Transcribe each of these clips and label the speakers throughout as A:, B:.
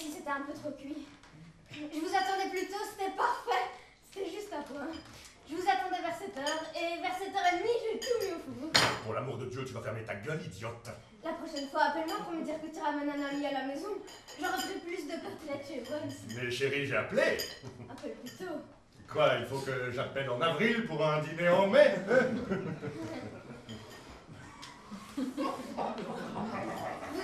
A: si c'était un peu trop cuit. Je vous attendais plus tôt, c'était parfait. C'était juste à point. Je vous attendais vers 7h, et vers 7h30, j'ai tout mis au four.
B: Pour l'amour de Dieu, tu vas fermer ta gueule, idiote.
A: La prochaine fois, appelle-moi pour me dire que tu ramènes un ami à la maison. J'aurais pris plus de côtelettes chez Bones.
B: Mais chérie, j'ai appelé.
A: Un peu plus tôt.
B: Quoi, il faut que j'appelle en avril pour un dîner en mai?
A: Vous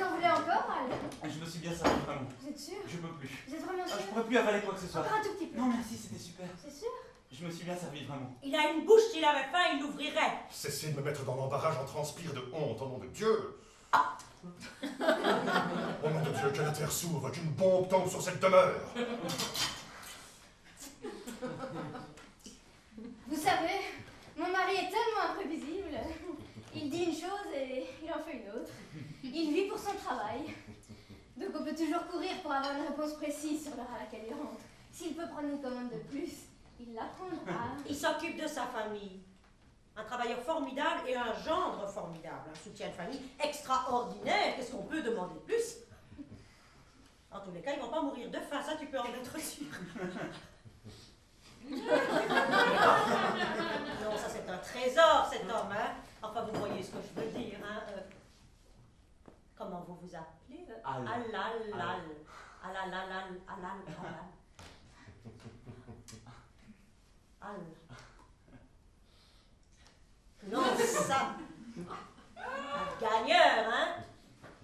A: en voulez encore, Al?
C: Je me suis bien servi, vraiment.
A: Vous êtes sûr?
C: Je peux plus.
A: Vous êtes vraiment sûr?
C: Je pourrais plus avaler quoi que ce soit.
A: Encore un tout petit peu.
C: Non, merci, c'était super.
A: C'est sûr?
C: Je me suis bien servi, vraiment.
D: Il a une bouche, s'il avait faim, il l'ouvrirait.
B: Cessez de me mettre dans l'embarras, j'en transpire de honte, au nom de Dieu. Au nom de Dieu, que la terre s'ouvre, qu'une bombe tombe sur cette demeure.
A: Vous savez, mon mari est tellement imprévisible. Il dit une chose et il en fait une autre. Il vit pour son travail. Donc on peut toujours courir pour avoir une réponse précise sur l'heure à laquelle il rentre. S'il peut prendre une commande de plus, il la prendra.
D: Il s'occupe de sa famille. Un travailleur formidable et un gendre formidable. Un soutien de famille extraordinaire. Qu'est-ce qu'on peut demander de plus? En tous les cas, ils vont pas mourir de faim, ça tu peux en être sûr. Non, ça c'est un trésor, cet homme, hein. Enfin, vous voyez ce que je veux dire, hein. Comment vous vous appelez? Alalal. Alalal. Al. Non, ça. Un gagneur, hein.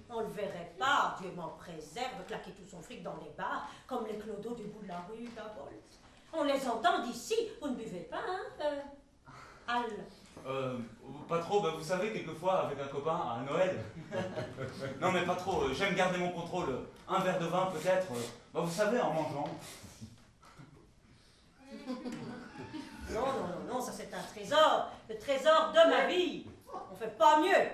D: On le verrait pas, Dieu m'en préserve, claquer tout son fric dans les bars, comme les clodos du bout de la rue d'Abol. On les entend d'ici, vous ne buvez pas, hein, Al.
C: Pas trop, bah vous savez, quelquefois, avec un copain, à Noël. Non, mais pas trop, j'aime garder mon contrôle. Un verre de vin, peut-être, bah vous savez, en mangeant.
D: Non, ça c'est un trésor, le trésor de ma vie. On fait pas mieux.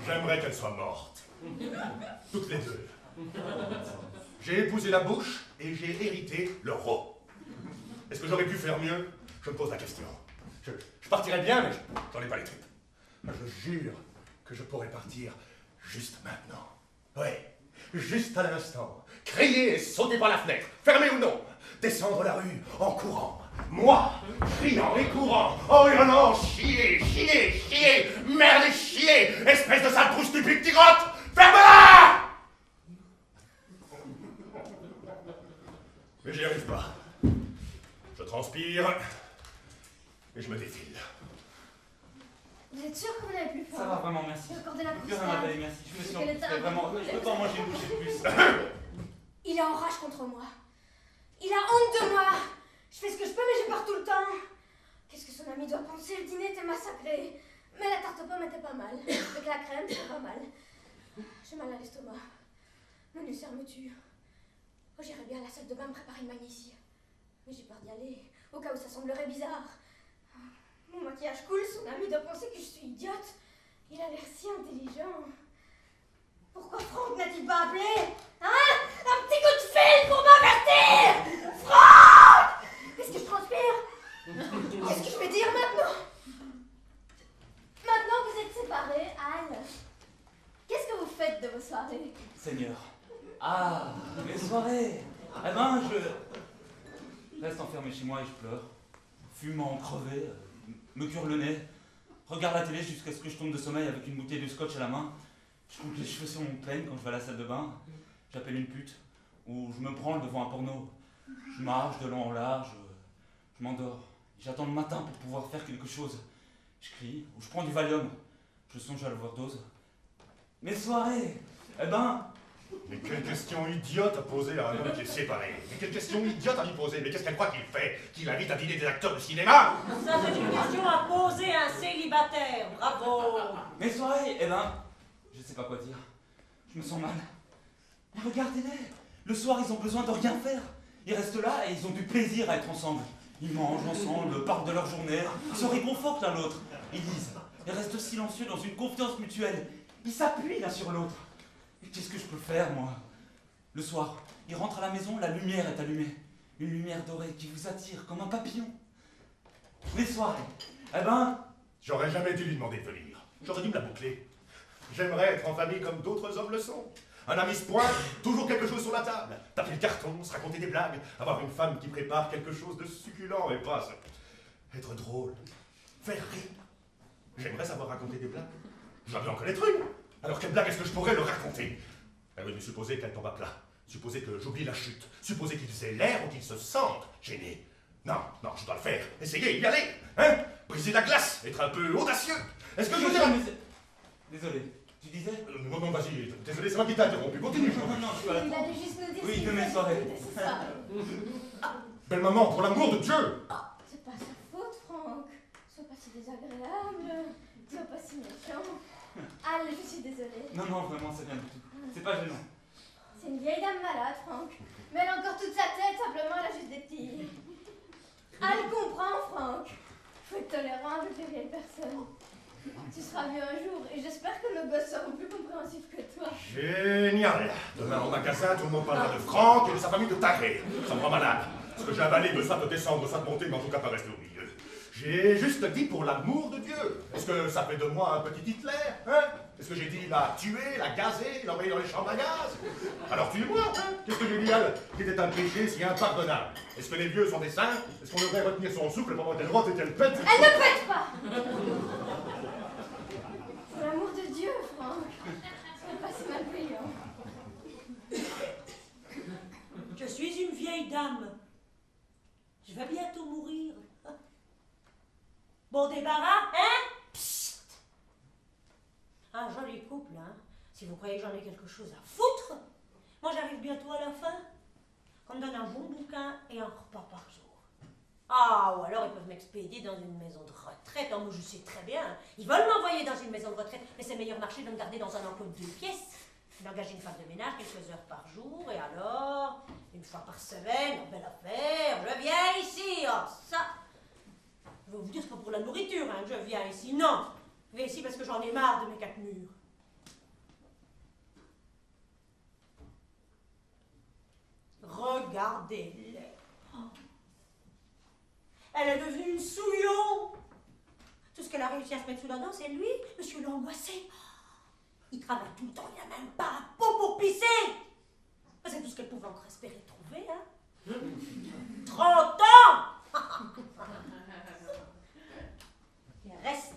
B: J'aimerais qu'elle soit morte. Toutes les deux. J'ai épousé la bouche et j'ai hérité le rot. Est-ce que j'aurais pu faire mieux? Je me pose la question. Je partirais bien, mais j'en ai pas les tripes. Je jure que je pourrais partir juste maintenant. Ouais, juste à l'instant. Crier et sauter par la fenêtre, fermé ou non. Descendre la rue en courant. Moi, criant et courant, en hurlant, chier, merde et chier, espèce de sale trou stupide qui grotte, ferme-la! Mais j'y arrive pas. Je transpire et je me défile.
A: Vous êtes sûr que vous n'avez plus faim?
C: Ça va vraiment, merci.
A: J'ai encore de la
C: Plus rien à
A: croustade.
C: avaler, merci. Je me suis
A: Elle était
C: enfouissé, vraiment. Je peux pas en manger une bouchée de plus.
A: Il est en rage contre moi. Il a honte de moi. Je fais ce que je peux, mais j'ai peur tout le temps. Qu'est-ce que son ami doit penser? Le dîner était massacré. Mais la tarte aux pommes était pas mal. Avec la crème, c'était pas mal. J'ai mal à l'estomac. Mon ulcère me tue. Oh, j'irais bien à la salle de bain me préparer une magnésie. Mais j'ai peur d'y aller, au cas où ça semblerait bizarre. Mon maquillage coule, son ami doit penser que je suis idiote. Il a l'air si intelligent. Pourquoi Franck n'a-t-il pas appelé? Hein? Un petit coup de fil pour m'avertir! Franck! Est-ce que je transpire? Qu'est-ce que je vais dire maintenant? Maintenant que vous êtes séparés, Al, qu'est-ce que vous faites de vos soirées?
C: Seigneur. Ah, mes soirées. Eh ben, je reste enfermé chez moi et je pleure. Fumant, crevé, me cure le nez. Regarde la télé jusqu'à ce que je tombe de sommeil avec une bouteille de scotch à la main. Je coupe les cheveux sur mon peigne quand je vais à la salle de bain. J'appelle une pute. Ou je me branle devant un porno. Je marche de long en large. Je m'endors. J'attends le matin pour pouvoir faire quelque chose. Je crie ou je prends du Valium. Je songe à l'overdose. Mes soirées. Eh ben...
B: Mais quelle question idiote à poser à un homme qui est séparé. Mais quelle question idiote à lui poser. Mais qu'est-ce qu'elle croit qu'il fait? Qu'il invite à dîner des acteurs de cinéma?
D: Ça c'est une question à poser à un célibataire. Bravo.
C: Mes soirées, eh ben... Je sais pas quoi dire. Je me sens mal. Mais regardez-les. Le soir, ils ont besoin de rien faire. Ils restent là et ils ont du plaisir à être ensemble. Ils mangent ensemble, parlent de leur journée, ils se réconfortent l'un l'autre. Ils lisent. Ils restent silencieux dans une confiance mutuelle. Ils s'appuient l'un sur l'autre. Et qu'est-ce que je peux faire, moi? Le soir, ils rentrent à la maison, la lumière est allumée. Une lumière dorée qui vous attire comme un papillon. Les soirées, eh ben...
B: J'aurais jamais dû lui demander de venir. J'aurais dû me la boucler. J'aimerais être en famille comme d'autres hommes le sont. Un ami se pointe, toujours quelque chose sur la table. Taper le carton, se raconter des blagues, avoir une femme qui prépare quelque chose de succulent et pas être drôle, faire rire. J'aimerais savoir raconter des blagues. Je dois bien en connaître une. Alors quelle blague est-ce que je pourrais leur raconter? Ah oui, mais supposez qu'elle tombe à plat. Supposez que j'oublie la chute. Supposez qu'ils aient l'air ou qu'ils se sentent gênés. Non, non, je dois le faire. Essayez, y aller. Hein? Briser la glace, être un peu audacieux. Est-ce que je veux dire...
C: Désolé, tu disais?
B: Non, non, vas-y. Désolé, c'est moi qui t'ai interrompu. Continue.
C: Non, je suis à la
A: Il allait juste nous dire
C: Oui,
A: qu'il
C: de mes
A: fallait
C: soirées.
A: écouter, c'est ça.
B: Belle maman, pour l'amour de Dieu.
A: C'est pas sa faute, Franck. Sois pas si désagréable. Sois pas si méchant. Allez, je suis désolée.
C: Non, vraiment, c'est rien du tout. C'est pas gênant.
A: C'est une vieille dame malade, Franck. Mais elle a encore toute sa tête, simplement, elle a juste des petits. Elle comprend, Franck. Faut être tolérant avec les vieilles personnes. Tu seras vieux un jour, et j'espère que nos gosses seront plus compréhensifs que toi.
B: Génial. Demain au magasin, tout le monde parlera de Franck et de sa famille de tarés. Ça me rend malade. Ce que j'ai avalé me soit de descendre, soit de monter, mais en tout cas pas rester au milieu. J'ai juste dit pour l'amour de Dieu. Est-ce que ça fait de moi un petit Hitler, hein? Est-ce que j'ai dit la tuer, la gazer, l'envoyer dans les chambres à gaz? Alors tue-moi, hein? Qu'est-ce que j'ai dit, elle? Qui était un péché si impardonnable? Est-ce que les vieux sont des saints? Est-ce qu'on devrait retenir son souffle pendant qu'elle rote et qu'elle pète?
A: Elle ne pète pas! Pour l'amour de Dieu, Franck. Sois pas si malveillant.
D: Je suis une vieille dame. Je vais bientôt mourir. Bon débarras, hein? Psst! Un joli couple, hein? Si vous croyez que j'en ai quelque chose à foutre, moi j'arrive bientôt à la fin. Qu'on me donne un bon bouquin et un repas par jour. Ah, ou alors ils peuvent m'expédier dans une maison de retraite. Oh, moi je sais très bien. Ils veulent m'envoyer dans une maison de retraite, mais c'est meilleur marché de me garder dans un emploi de 2 pièces. D'engager une femme de ménage quelques heures par jour, et alors, une fois par semaine, oh, belle affaire, je viens ici, oh, ça. Je vais vous dire, c'est pas pour la nourriture, hein, que je viens ici, non. Je viens ici parce que j'en ai marre de mes 4 murs. Regardez-les. Oh. Elle est devenue une souillon. Tout ce qu'elle a réussi à se mettre sous la dent, c'est lui, monsieur l'angoissé. Il travaille tout le temps, il n'a même pas un pot pour pisser. C'est tout ce qu'elle pouvait encore espérer trouver, hein. 30 ans. Il reste.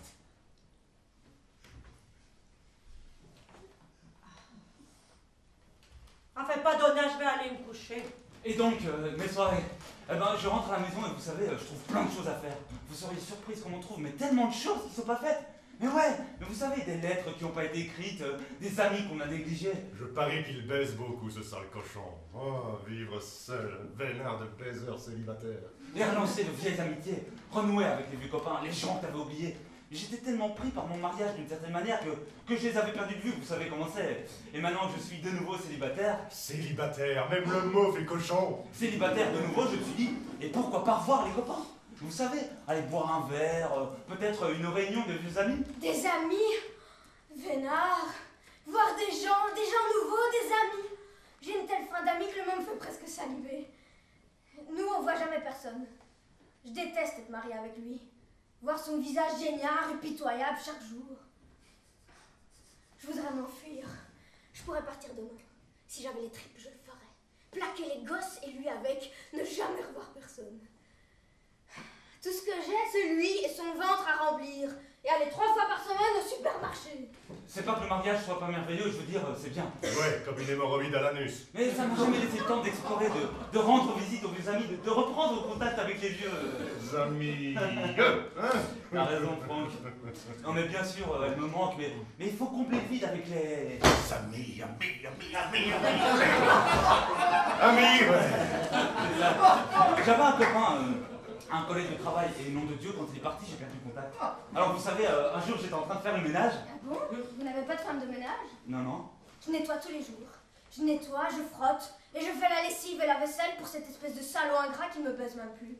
D: Enfin, pas d'honneur, je vais aller me coucher.
C: Et donc, mes soirées. Eh ben, je rentre à la maison et vous savez, je trouve plein de choses à faire. Vous seriez surprise qu'on en trouve, mais tellement de choses qui ne sont pas faites. Mais ouais, mais vous savez, des lettres qui n'ont pas été écrites, des amis qu'on a négligés.
B: Je parie qu'il baise beaucoup, ce sale cochon. Oh, vivre seul, vénard de baiseur célibataire.
C: Et relancer de vieilles amitiés, renouer avec les vieux copains, les gens que t'avais oubliés. J'étais tellement pris par mon mariage d'une certaine manière que je les avais perdus de vue, vous savez comment c'est. Et maintenant que je suis de nouveau célibataire...
B: Célibataire, même le mot fait cochon.
C: Célibataire de nouveau, je me suis dit, et pourquoi pas revoir les copains? Vous savez, aller boire un verre, peut-être une réunion de vieux amis.
A: Des amis? Vénard? Voir des gens nouveaux, des amis. J'ai une telle faim d'amis que le monde me fait presque saliver. Nous, on voit jamais personne. Je déteste être mariée avec lui. Voir son visage génial et pitoyable chaque jour. Je voudrais m'enfuir. Je pourrais partir demain. Si j'avais les tripes, je le ferais. Plaquer les gosses et lui avec, ne jamais revoir personne. Tout ce que j'ai, c'est lui et son ventre à remplir. Et aller 3 fois par semaine au supermarché.
C: C'est pas que le mariage soit pas merveilleux, je veux dire, c'est bien.
B: Ouais, comme une hémorroïde à l'anus.
C: Mais ça m'a jamais laissé le temps d'explorer, de rendre visite aux vieux amis, de reprendre contact avec les vieux.
B: Amis. Hein?
C: T'as raison, Franck. Non, mais bien sûr, elle me manque, mais il faut combler le vide avec les...
B: Amis, ouais.
C: J'avais un copain, un collègue de travail, et nom de Dieu, quand il est parti, j'ai perdu contact. Alors vous savez, un jour j'étais en train de faire le ménage.
A: Ah bon? Vous n'avez pas de femme de ménage?
C: Non.
A: Je nettoie tous les jours. Je nettoie, je frotte, et je fais la lessive et la vaisselle pour cette espèce de salaud ingrat qui me baise même plus.